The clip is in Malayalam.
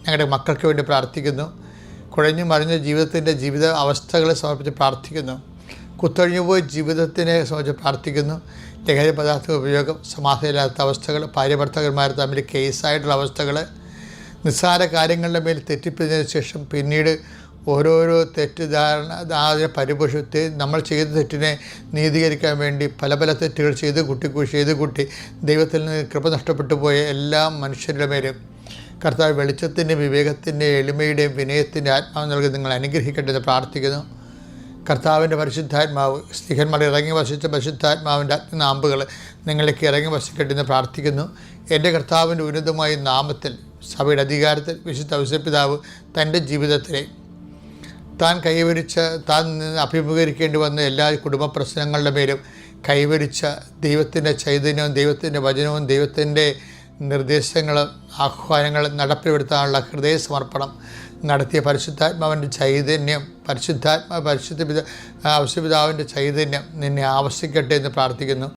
ഞങ്ങളുടെ മക്കൾക്ക് വേണ്ടി പ്രാർത്ഥിക്കുന്നു. കുഴഞ്ഞു മറിഞ്ഞ ജീവിത അവസ്ഥകളെ സമർപ്പിച്ച് പ്രാർത്ഥിക്കുന്നു. കുത്തൊഴിഞ്ഞു പോയി ജീവിതത്തിനെ സംബന്ധിച്ച് പ്രാർത്ഥിക്കുന്നു. ലഹരി പദാർത്ഥ ഉപയോഗം, സമാധാനമില്ലാത്ത അവസ്ഥകൾ, ഭാര്യ-ഭർത്താക്കന്മാർ തമ്മിൽ കേസായിട്ടുള്ള അവസ്ഥകൾ, നിസ്സാര കാര്യങ്ങളുടെ മേൽ തെറ്റിപ്പിച്ചതിന് ശേഷം പിന്നീട് ഓരോരോ തെറ്റിദ്ധാരണ അതിനെ പരിപോഷിച്ച് നമ്മൾ ചെയ്ത തെറ്റിനെ നീതീകരിക്കാൻ വേണ്ടി പല പല തെറ്റുകൾ ചെയ്ത് കൂട്ടി ദൈവത്തിൽ നിന്ന് കൃപ നഷ്ടപ്പെട്ടു പോയ എല്ലാ മനുഷ്യരുടെ മേലും കർത്താവ് വെളിച്ചത്തിൻ്റെയും വിവേകത്തിൻ്റെയും എളിമയുടെയും വിനയത്തിൻ്റെ ആത്മാവ് നൽകി നിങ്ങൾ അനുഗ്രഹിക്കട്ടെ എന്ന് പ്രാർത്ഥിക്കുന്നു. കർത്താവിൻ്റെ പരിശുദ്ധാത്മാവ് സ്ത്രീഹന്മാർ ഇറങ്ങി വസിച്ച പരിശുദ്ധാത്മാവിൻ്റെ അഗ്നിനാമ്പുകൾ നിങ്ങളിലേക്ക് ഇറങ്ങി വസിക്കട്ടെ എന്ന് പ്രാർത്ഥിക്കുന്നു. എൻ്റെ കർത്താവിൻ്റെ ഉന്നതമായ നാമത്തിൽ സഭയുടെ അധികാരത്തിൽ വിശുദ്ധ ഔസേപ്പിതാവ് തൻ്റെ ജീവിതത്തിലെ താൻ അഭിമുഖീകരിക്കേണ്ടി വന്ന എല്ലാ കുടുംബ പ്രശ്നങ്ങളുടെ മേലും കൈവരിച്ച ദൈവത്തിൻ്റെ ചൈതന്യവും ദൈവത്തിൻ്റെ വചനവും ദൈവത്തിൻ്റെ നിർദ്ദേശങ്ങളും ആഹ്വാനങ്ങളും നടപ്പിൽപ്പെടുത്താനുള്ള ഹൃദയ സമർപ്പണം നടത്തിയ പരിശുദ്ധാത്മാവിൻ്റെ ചൈതന്യം ഔസേപ്പിതാവിൻ്റെ ചൈതന്യം നിന്നെ ആവശ്യിക്കട്ടെ എന്ന് പ്രാർത്ഥിക്കുന്നു.